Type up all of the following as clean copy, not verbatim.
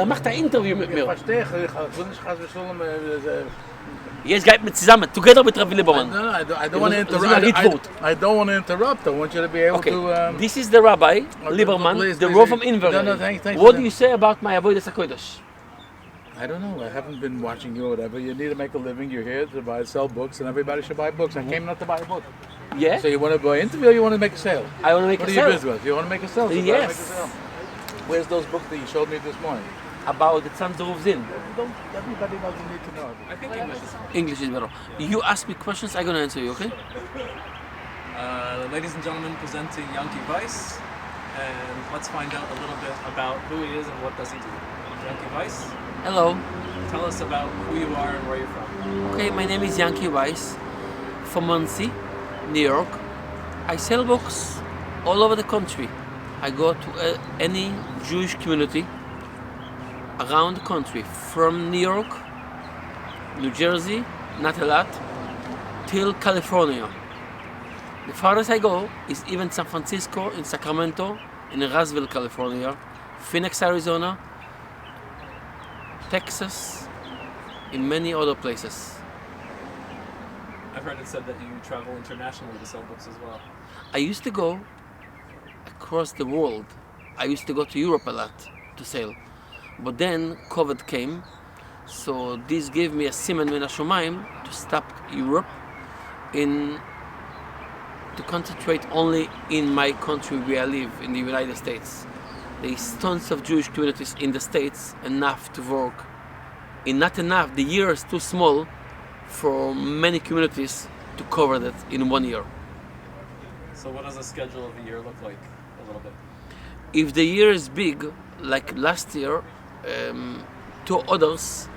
macht ein Interview mit mir. Ich verstehe, ich will nicht Jetzt geht mit zusammen, together mit Rav Lieberman. No, I don't want to interrupt. I don't want to interrupt. I want you to be able to... This is the Rabbi, Lieberman, the Rav from Inver. No, thanks. What do you say about my Avodas HaKodesh? I don't know. I haven't been watching you or whatever. You need to make a living. You're here to sell books, and everybody should buy books. I came not to buy a book. Yeah? So you want to buy an interview or you want to make a sale? I want to make a sale. What are you busy with? You want to make a sale? So Yes. make a sale. Where's those books that you showed me this morning? About the Tzanz of Zin. Everybody doesn't need to know. I think English is English is better. You ask me questions, I'm going to answer you, okay? Ladies and gentlemen, presenting Yanki Weiss, and let's find out a little bit about who he is and what does he do. Yanki Weiss, Hello. tell us about who you are and where you're from. Okay, my name is Yanki Weiss from Monsey, New York. I sell books all over the country. I go to any Jewish community around the country, from New York, New Jersey, not a lot, till California. The farthest I go is even San Francisco, in Sacramento, in Roswell, California, Phoenix, Arizona, Texas, in many other places. I've heard it said that you travel internationally to sell books as well. I used to go across the world. I used to go to Europe a lot to sell. But then COVID came, so this gave me a siman min hashomayim to stop Europe to concentrate only in my country where I live, in the United States. There is tons of Jewish communities in the States, enough to work. Not enough, the year is too small for many communities to cover that in 1 year. So what does the schedule of the year look like, a little bit? If the year is big, like last year, 2 others,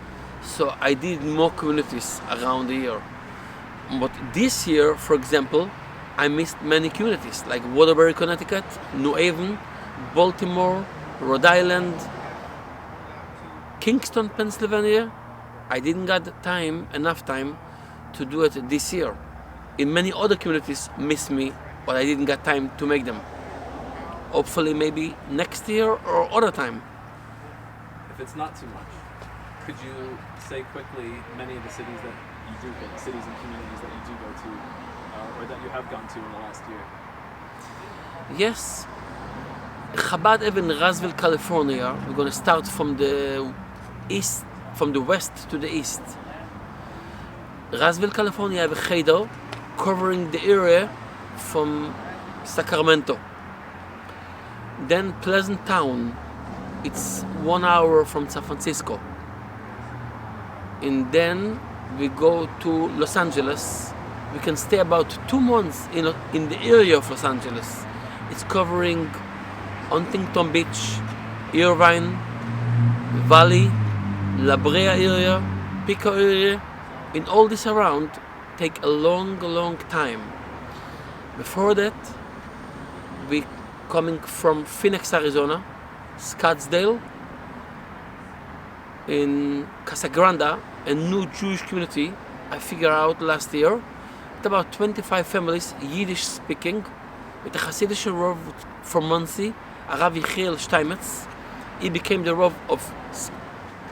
so I did more communities around the year. But this year, for example, I missed many communities like Waterbury, Connecticut, New Haven, Baltimore, Rhode Island, Kingston, Pennsylvania. I didn't get enough time to do it this year. In many other communities missed me, but I didn't get time to make them. Hopefully maybe next year or other time. If it's not too much, could you say quickly many of the cities that you do go, cities and communities that you do go to, or that you have gone to in the last year? Yes. Chabad even Roswell, California. We're going to start from the east, from the west to the east. Roswell, California, I have a cheder covering the area from Sacramento. Then Pleasant Town, it's 1 hour from San Francisco. And then we go to Los Angeles. We can stay about 2 months in the area of Los Angeles. It's covering Huntington Beach, Irvine, Valley, La Brea area, Pico area. In all this around, take a long time. Before that, we coming from Phoenix, Arizona, Scottsdale, in Casa Grande, a new Jewish community I figured out last year. It's about 25 families, Yiddish speaking, with a Hasidic Rav from Monsey, Rav Yechiel Steinmetz. He became the Rav of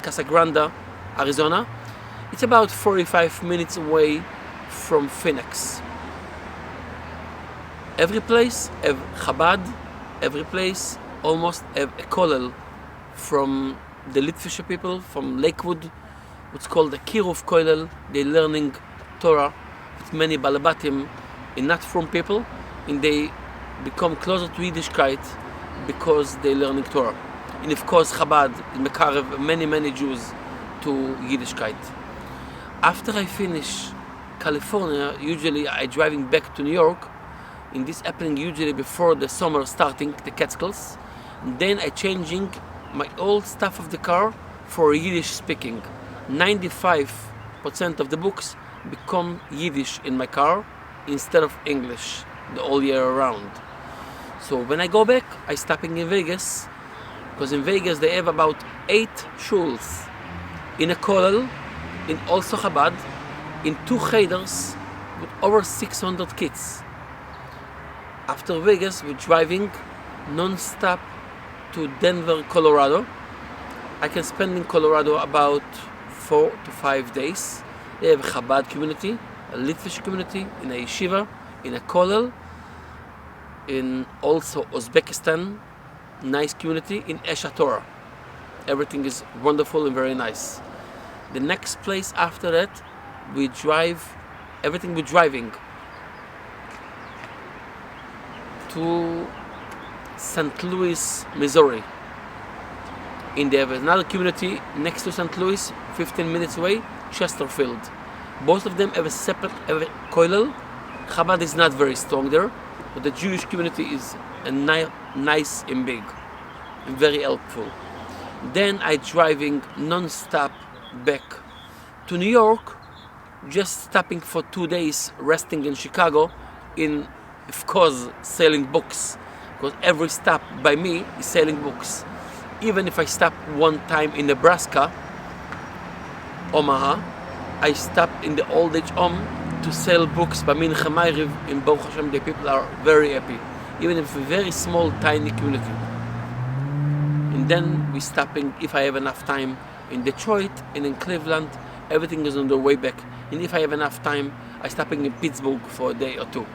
Casa Grande, Arizona. It's about 45 minutes away from Phoenix. Every place have Chabad, every place almost have a kollel from the Litvische people, from Lakewood, what's called the Kirov kollel. They're learning Torah with many balabatim, and not from people, and they become closer to Yiddishkeit because they're learning Torah. And of course Chabad is mekarev many Jews to Yiddishkeit. After I finish California, usually I driving back to New York, and this happening usually before the summer starting, the Catskills. And then I changing my old stuff of the car for Yiddish speaking. 95% of the books become Yiddish in my car instead of English the whole year around. So when I go back, I stopping in Vegas, because in Vegas they have about 8 shuls in a kollel, in also Chabad, in 2 cheders with over 600 kids. After Vegas, we're driving non-stop to Denver, Colorado. I can spend in Colorado about 4 to 5 days. They have a Chabad community, a Litvish community, in a yeshiva, in a kollel, in also Uzbekistan, nice community, in Esha Torah. Everything is wonderful and very nice. The next place after that, we drive, everything we're driving to St. Louis, Missouri. And they have another community next to St. Louis, 15 minutes away, Chesterfield. Both of them have a separate kollel. Chabad is not very strong there, but the Jewish community is nice and big and very helpful. Then I driving non-stop back to New York, just stopping for 2 days, resting in Chicago, in, of course, selling books, because every stop by me is selling books. Even if I stop one time in Nebraska, Omaha, I stop in the old age home to sell books by Mincha Ma'ariv. In Baruch Hashem, the people are very happy, even if a very small, tiny community. And then we stopping, if I have enough time, in Detroit and in Cleveland. Everything is on the way back. And if I have enough time, I stopping in Pittsburgh for a day or two.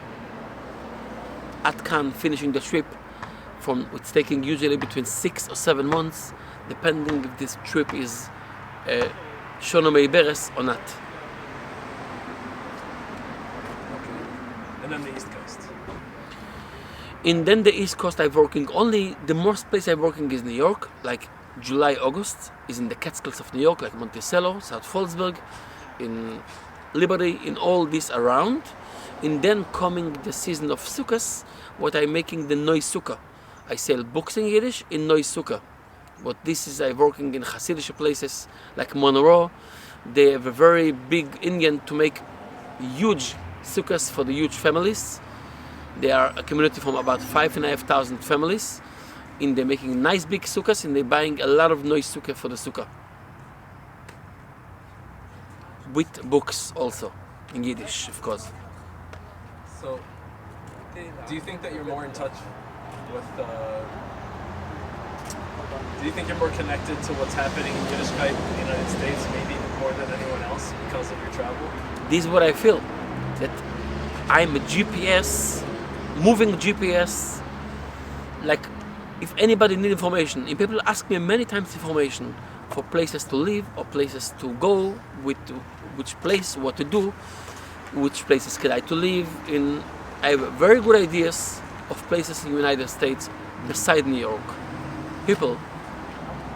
At Cannes, finishing the trip. It's taking usually between 6 or 7 months, depending if this trip is Shona Meiberes or not. Okay. And then the East Coast. And then the East Coast I'm working only, the most place I'm working is New York, like July, August, is in the Catskills of New York, like Monticello, South Fallsburg, in Liberty, in all this around. And then coming the season of Sukkot, what I'm making the Noy Sukkah. I sell books in Yiddish in Noy Sukkah. But this is I'm working in Hasidic places like Monroe. They have a very big Indian to make huge sukkahs for the huge families. They are a community from about 5,500 families. And they're making nice big sukkahs, and they're buying a lot of Noy Sukkah for the sukkah. With books also, in Yiddish, of course. So, do you think that you're more in touch with, do you think you're more connected to what's happening in Yiddishkeit in the United States, maybe more than anyone else because of your travel? This is what I feel, that I'm a GPS, moving GPS, like if anybody need information, and people ask me many times information for places to live or places to go, which place, what to do, which places can I to live in. I have very good ideas of places in the United States beside New York. People,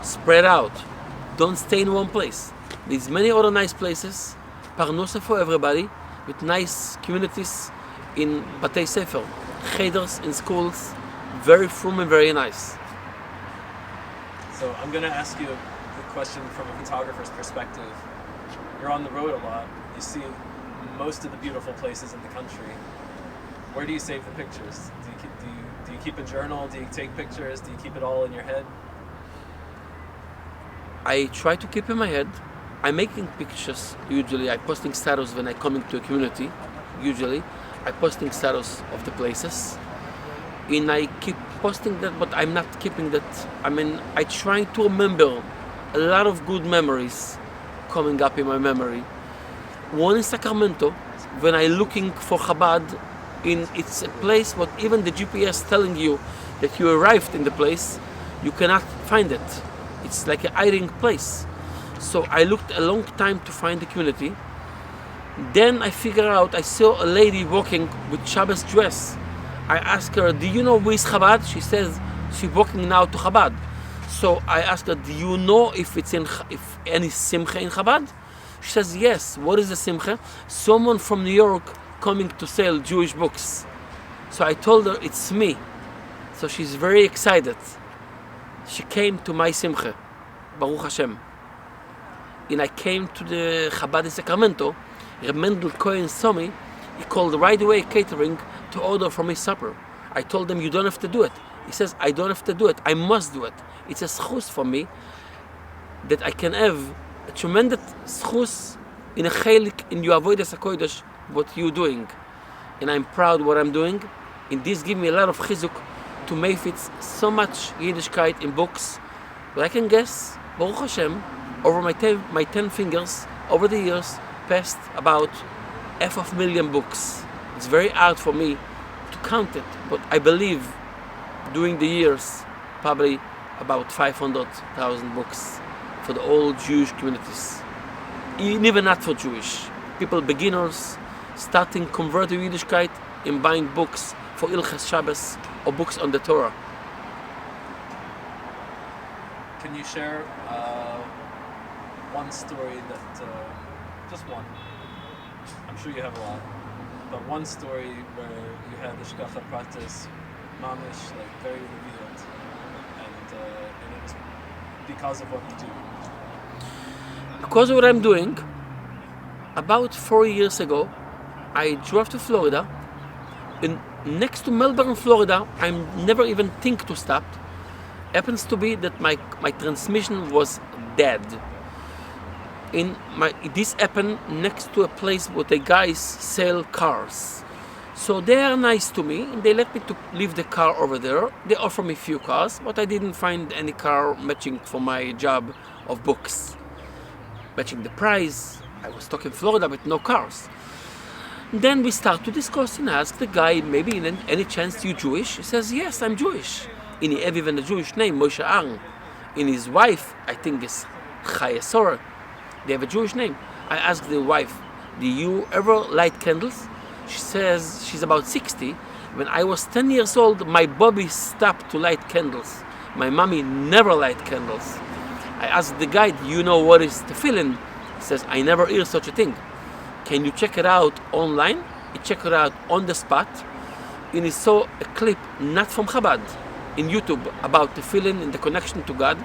spread out. Don't stay in one place. There's many other nice places, parnosa for everybody, with nice communities in Batei Sefer, cheder in schools, very frum and very nice. So I'm going to ask you the question from a photographer's perspective. You're on the road a lot. You see most of the beautiful places in the country. Where do you save the pictures? Do you keep a journal? Do you take pictures? Do you keep it all in your head? I try to keep in my head. I'm making pictures usually. I'm posting status when I come into a community. Usually, I'm posting status of the places, and I keep posting that. But I'm not keeping that. I mean, I try to remember a lot of good memories coming up in my memory. One in Sacramento, when I'm looking for Chabad, it's a place what even the GPS telling you that you arrived in the place, you cannot find it. It's like a hiding place. So I looked a long time to find the community. Then I figure out, I saw a lady walking with Shabbos dress. I asked her, do you know who is Chabad? She says she's walking now to Chabad. So I asked her, do you know if any simcha in Chabad? She says, yes. What is the simcha? Someone from New York coming to sell Jewish books. So I told her, it's me. So she's very excited. She came to my simcha, Baruch Hashem. And I came to the Chabad in Sacramento. Reb Mendel Cohen saw me. He called right away catering to order for me supper. I told him, you don't have to do it. He says, I don't have to do it. I must do it. It's a schus for me that I can have a tremendous schus in a chelik in your avodas hakodesh, what you're doing. And I'm proud what I'm doing. And this gives me a lot of chizuk to make it so much Yiddishkeit in books. But I can guess Baruch Hashem, over my 10 fingers, over the years, passed about 500,000 books. It's very hard for me to count it, but I believe during the years, probably about 500,000 books for the all Jewish communities. Even not for Jewish. People, beginners, starting convert to Yiddishkeit and buying books for Ilches Shabbos or books on the Torah. Can you share one story that, just one, I'm sure you have a lot, but one story where you had the Shkacha Pratis, Mamish, like very revealed, and it was because of what you do? Because of what I'm doing, about 4 years ago, I drove to Florida. Next to Melbourne, Florida, I never even think to stop. Happens to be that my transmission was dead. This happened next to a place where the guys sell cars. So they are nice to me, and they let me to leave the car over there. They offer me a few cars, but I didn't find any car matching for my job of books. Matching the price. I was stuck in Florida with no cars. Then we start to discuss and ask the guy, maybe in any chance you Jewish? He says, yes, I'm Jewish. And he have even a Jewish name, Moshe Aaron. And his wife, I think is Chayesor. They have a Jewish name. I asked the wife, do you ever light candles? She says she's about 60. When I was 10 years old, my Bobby stopped to light candles. My mommy never light candles. I asked the guy, do you know what is tefillin? He says, I never hear such a thing. Can you check it out online? He checked it out on the spot. And he saw a clip, not from Chabad, in YouTube, about tefillin and the connection to God.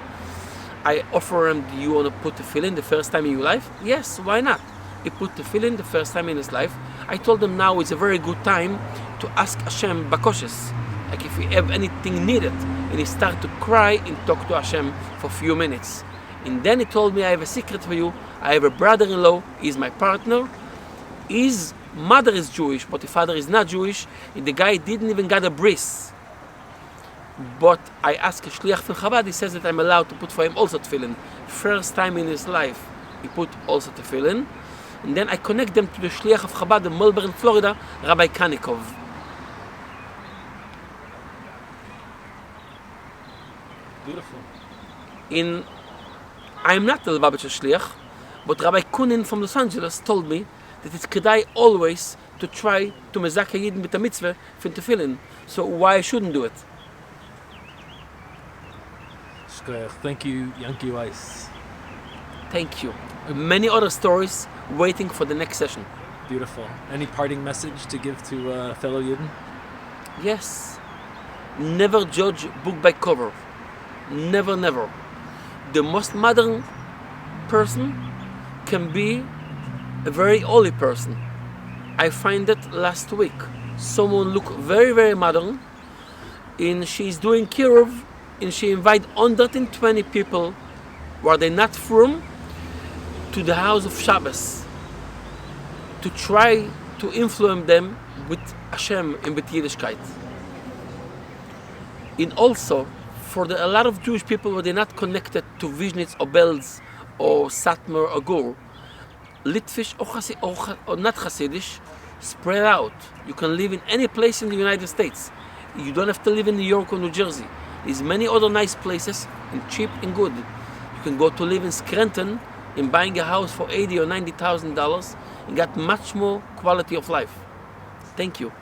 I offer him, do you want to put tefillin the first time in your life? Yes, why not? He put tefillin the first time in his life. I told him now is a very good time to ask Hashem bakoshes, like if we have anything needed. And he started to cry and talk to Hashem for a few minutes. And then he told me, I have a secret for you. I have a brother-in-law, he's my partner. His mother is Jewish, but his father is not Jewish. And the guy didn't even get a bris. But I asked a shliach from Chabad, he says that I'm allowed to put for him also tefillin. First time in his life, he put also tefillin. And then I connect them to the shliach of Chabad in Melbourne, Florida, Rabbi Kanikov. Beautiful. I'm not the Lubavitcher shliach, but Rabbi Kunin from Los Angeles told me that it's kedai always to try to mezakeh yidin with a mitzvah from tefillin. So why I shouldn't do it? Thank you, Yanki Weiss. Thank you. Many other stories waiting for the next session. Beautiful. Any parting message to give to fellow Yidden? Yes. Never judge book by cover. Never, never. The most modern person can be a very holy person. I find that last week. Someone looked very, very modern, and she's doing kiruv, and she invited 120 people, where they not from, to the house of Shabbos, to try to influence them with Hashem and with Yiddishkeit. And also, for a lot of Jewish people where they're not connected to Vishnitz or Belz or Satmar or Gur, Litvish or not Hasidish, spread out. You can live in any place in the United States. You don't have to live in New York or New Jersey. There's many other nice places, and cheap and good. You can go to live in Scranton and buying a house for $80,000 or $90,000 and get much more quality of life. Thank you.